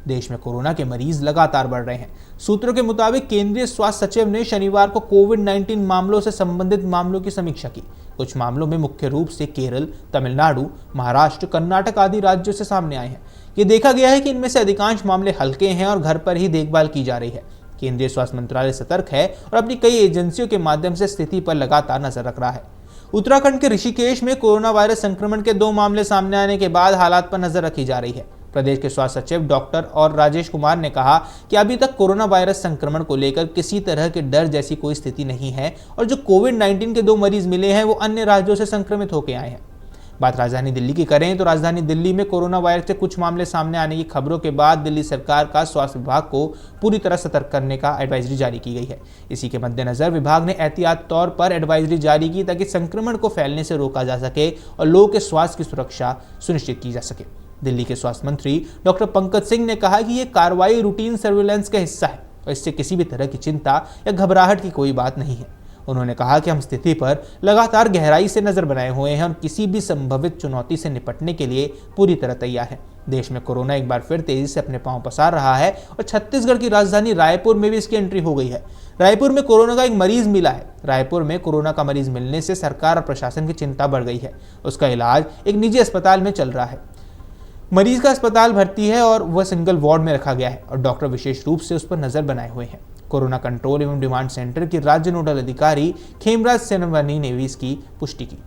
देश में कोरोना के मरीज लगातार बढ़ रहे हैं। सूत्रों के मुताबिक केंद्रीय स्वास्थ्य सचिव ने शनिवार को कोविड-19 मामलों से संबंधित मामलों की समीक्षा की। कुछ मामलों में मुख्य रूप से केरल, तमिलनाडु, महाराष्ट्र, कर्नाटक आदि राज्यों से सामने आए हैं। ये देखा गया है कि इनमें से अधिकांश मामले हल्के हैं और घर पर ही देखभाल की जा रही है। केंद्रीय स्वास्थ्य मंत्रालय सतर्क है और अपनी कई एजेंसियों के माध्यम से स्थिति पर लगातार नजर रख रहा है। उत्तराखंड के ऋषिकेश में कोरोना वायरस संक्रमण के 2 मामले सामने आने के बाद हालात पर नजर रखी जा रही है। प्रदेश के स्वास्थ्य सचिव डॉक्टर और राजेश कुमार ने कहा कि अभी तक कोरोना वायरस संक्रमण को लेकर किसी तरह के डर जैसी कोई स्थिति नहीं है और जो कोविड-19 के 2 मरीज मिले हैं वो अन्य राज्यों से संक्रमित होकर आए हैं। बात राजधानी दिल्ली की करें तो राजधानी दिल्ली में कोरोना वायरस के कुछ मामले सामने आने की खबरों के बाद दिल्ली सरकार का स्वास्थ्य विभाग को पूरी तरह सतर्क करने का एडवाइजरी जारी की गई है। इसी के मद्देनजर विभाग ने एहतियात तौर पर एडवाइजरी जारी की ताकि संक्रमण को फैलने से रोका जा सके और लोगों के स्वास्थ्य की सुरक्षा सुनिश्चित की जा सके। दिल्ली के स्वास्थ्य मंत्री डॉक्टर पंकज सिंह ने कहा कि यह कार्रवाई रूटीन सर्विलांस का हिस्सा है और इससे किसी भी तरह की चिंता या घबराहट की कोई बात नहीं है। उन्होंने कहा कि हम स्थिति पर लगातार गहराई से नजर बनाए हुए हैं और किसी भी संभावित चुनौती से निपटने के लिए पूरी तरह तैयार है। देश में कोरोना एक बार फिर तेजी से अपने पांव पसार रहा है और छत्तीसगढ़ की राजधानी रायपुर में भी इसकी एंट्री हो गई है। रायपुर में कोरोना का एक मरीज मिला है। रायपुर में कोरोना का मरीज मिलने से सरकार और प्रशासन की चिंता बढ़ गई है। उसका इलाज एक निजी अस्पताल में चल रहा है। मरीज का अस्पताल भर्ती है और वह सिंगल वार्ड में रखा गया है और डॉक्टर विशेष रूप से उस पर नजर बनाए हुए हैं। कोरोना कंट्रोल एवं डिमांड सेंटर के राज्य नोडल अधिकारी खेमराज सेनवानी ने भी इसकी पुष्टि की।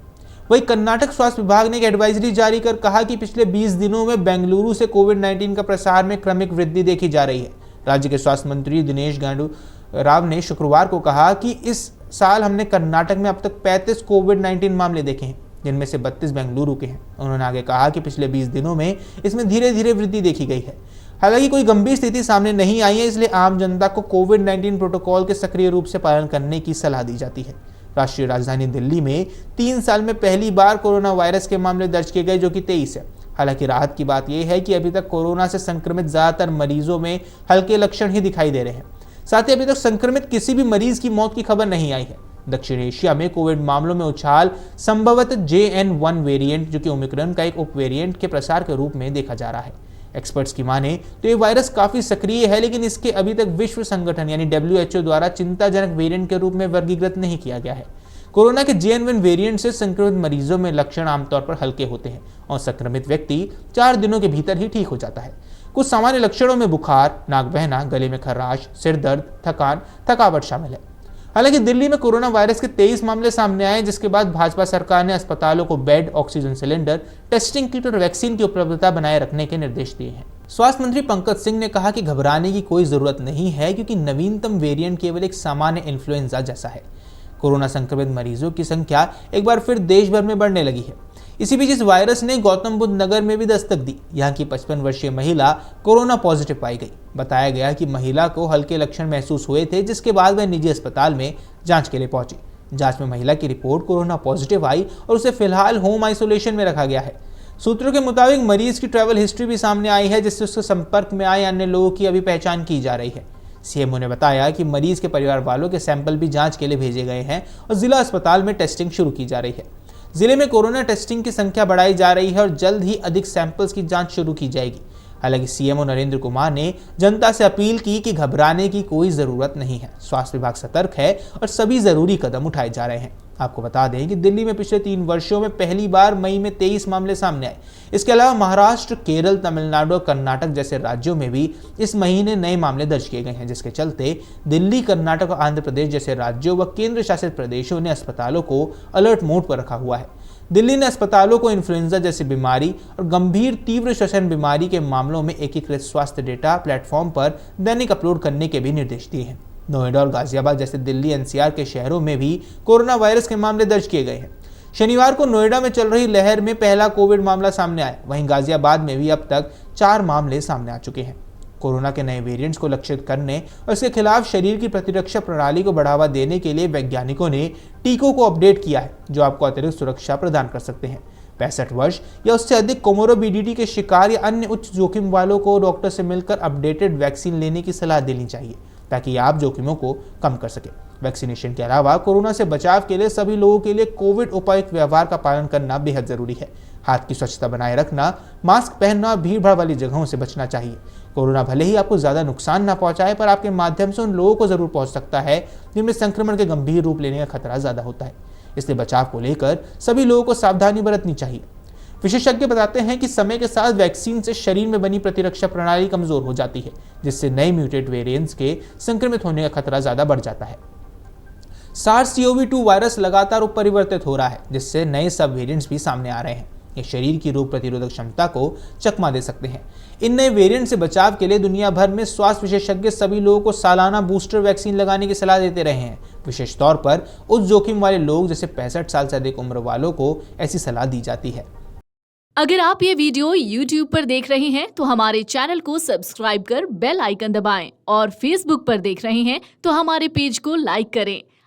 वहीं कर्नाटक स्वास्थ्य विभाग ने एक एडवाइजरी जारी कर कहा कि पिछले 20 दिनों में बेंगलुरु से कोविड-19 का प्रसार में क्रमिक वृद्धि देखी जा रही है। राज्य के स्वास्थ्य मंत्री दिनेश गुंडूराव ने शुक्रवार को कहा कि इस साल हमने कर्नाटक में अब तक 35 कोविड-19 मामले देखे हैं, जिनमें से 32 बेंगलुरु के हैं। उन्होंने आगे कहा कि पिछले 20 दिनों में इसमें धीरे धीरे वृद्धि देखी गई है। हालांकि कोई गंभीर स्थिति सामने नहीं आई है, इसलिए आम जनता को कोविड-19 प्रोटोकॉल के सक्रिय रूप से पालन करने की सलाह दी जाती है। राष्ट्रीय राजधानी दिल्ली में 3 साल में पहली बार कोरोना वायरस के मामले दर्ज किए गए, जो कि 23 है। हालांकि राहत की बात यह है कि अभी तक कोरोना से संक्रमित ज्यादातर मरीजों में हल्के लक्षण ही दिखाई दे रहे हैं। साथ ही अभी तक संक्रमित किसी भी मरीज की मौत की खबर नहीं आई है। दक्षिण एशिया में कोविड मामलों में उछाल संभवतः JN.1 वेरिएंट, जो कि ओमिक्रॉन का एक उप वेरिएंट के प्रसार के रूप में देखा जा रहा है। एक्सपर्ट्स की माने तो ये वायरस काफी सक्रिय है, लेकिन इसके अभी तक विश्व संगठन यानी WHO द्वारा चिंताजनक वेरिएंट के रूप में वर्गीकृत नहीं किया गया है। कोरोना के JN.1 वेरिएंट से संक्रमित मरीजों में लक्षण आमतौर पर हल्के होते हैं और संक्रमित व्यक्ति 4 दिनों के भीतर ही ठीक हो जाता है। कुछ सामान्य लक्षणों में बुखार, नाक बहना, गले में खराश, सिर दर्द, थकावट शामिल है। हालांकि दिल्ली में कोरोना वायरस के 23 मामले सामने आए, जिसके बाद भाजपा सरकार ने अस्पतालों को bed, oxygen cylinder, testing kit और वैक्सीन की उपलब्धता बनाए रखने के निर्देश दिए हैं। स्वास्थ्य मंत्री पंकज सिंह ने कहा कि घबराने की कोई जरूरत नहीं है, क्योंकि नवीनतम वेरिएंट केवल एक सामान्य इन्फ्लुएंजा जैसा है। कोरोना संक्रमित मरीजों की संख्या एक बार फिर देश भर में बढ़ने लगी है। इसी बीच इस वायरस ने गौतम बुद्ध नगर में भी दस्तक दी। यहाँ की 55 वर्षीय महिला कोरोना पॉजिटिव पाई गई। बताया गया कि महिला को हल्के लक्षण महसूस हुए थे, जिसके बाद वह निजी अस्पताल में जांच के लिए पहुंची। जांच में महिला की रिपोर्ट कोरोना पॉजिटिव आई और उसे फिलहाल होम आइसोलेशन में रखा गया है। सूत्रों के मुताबिक मरीज की ट्रैवल हिस्ट्री भी सामने आई है, जिससे उसके संपर्क में आए अन्य लोगों की अभी पहचान की जा रही है। सीएमओ ने बताया कि मरीज के परिवार वालों के सैंपल भी जांच के लिए भेजे गए हैं और जिला अस्पताल में टेस्टिंग शुरू की जा रही है। जिले में कोरोना टेस्टिंग की संख्या बढ़ाई जा रही है और जल्द ही अधिक सैंपल्स की जांच शुरू की जाएगी। हालांकि सीएमओ नरेंद्र कुमार ने जनता से अपील की कि घबराने की कोई जरूरत नहीं है। स्वास्थ्य विभाग सतर्क है और सभी जरूरी कदम उठाए जा रहे हैं। आपको बता दें कि दिल्ली में पिछले 3 वर्षों में पहली बार मई में 23 मामले सामने आए। इसके अलावा महाराष्ट्र, केरल, तमिलनाडु और कर्नाटक जैसे राज्यों में भी इस महीने नए मामले दर्ज किए गए हैं, जिसके चलते दिल्ली, कर्नाटक और आंध्र प्रदेश जैसे राज्यों व केंद्र शासित प्रदेशों ने अस्पतालों को अलर्ट मोड पर रखा हुआ है। दिल्ली ने अस्पतालों को इन्फ्लुएंजा जैसी बीमारी और गंभीर तीव्र श्वसन बीमारी के मामलों में एकीकृत स्वास्थ्य डेटा प्लेटफॉर्म पर दैनिक अपलोड करने के भी निर्देश दिए हैं। नोएडा और गाजियाबाद जैसे दिल्ली NCR के शहरों में भी कोरोना वायरस के मामले दर्ज किए गए हैं। शनिवार को नोएडा में चल रही लहर में पहला कोविड मामला सामने आया। वहीं गाजियाबाद में भी अब तक 4 मामले सामने आ चुके हैं। कोरोना के नए वेरिएंट्स को लक्षित करने और इसके खिलाफ शरीर की प्रतिरक्षा प्रणाली को बढ़ावा देने के लिए वैज्ञानिकों ने टीकों को अपडेट किया है, जो आपको अतिरिक्त सुरक्षा प्रदान कर सकते हैं। 65 वर्ष या उससे अधिक कोमोरोबिडिटी के शिकार या अन्य उच्च जोखिम वालों को डॉक्टर से मिलकर अपडेटेड वैक्सीन लेने की सलाह देनी चाहिए, ताकि आप जोखिमों को कम कर सके। वैक्सीनेशन के अलावा कोरोना से बचाव के लिए सभी लोगों के लिए कोविड उपायुक्त व्यवहार का पालन करना बेहद जरूरी है। हाथ की स्वच्छता बनाए रखना, मास्क पहनना और भीड़ भाड़ वाली जगहों से बचना चाहिए। कोरोना भले ही आपको ज्यादा नुकसान ना पहुंचाए, पर आपके माध्यम से उन लोगों को जरूर पहुंच सकता है जिनमें संक्रमण के गंभीर रूप लेने का खतरा ज्यादा होता है। इसलिए बचाव को लेकर सभी लोगों को सावधानी बरतनी चाहिए। विशेषज्ञ बताते हैं कि समय के साथ वैक्सीन से शरीर में बनी प्रतिरक्षा प्रणाली कमजोर हो जाती है, जिससे नए म्यूटेट वेरिएंट्स के संक्रमित होने का खतरा ज्यादा बढ़ जाता है। SARS-CoV-2 वायरस लगातार उपपरिवर्तित हो रहा है, जिससे नए सब वेरिएंट्स भी सामने आ रहे हैं। ये शरीर की रोग प्रतिरोधक क्षमता को चकमा दे सकते हैं। इन नए वेरिएंट से बचाव के लिए दुनिया भर में स्वास्थ्य विशेषज्ञ सभी लोगों को सालाना बूस्टर वैक्सीन लगाने की सलाह देते रहे हैं। विशेष तौर पर उच्च जोखिम वाले लोग जैसे 65 साल से अधिक उम्र वालों को ऐसी सलाह दी जाती है। अगर आप ये वीडियो YouTube पर देख रहे हैं तो हमारे चैनल को सब्सक्राइब कर बेल आइकन दबाएं, और Facebook पर देख रहे हैं तो हमारे पेज को लाइक करें।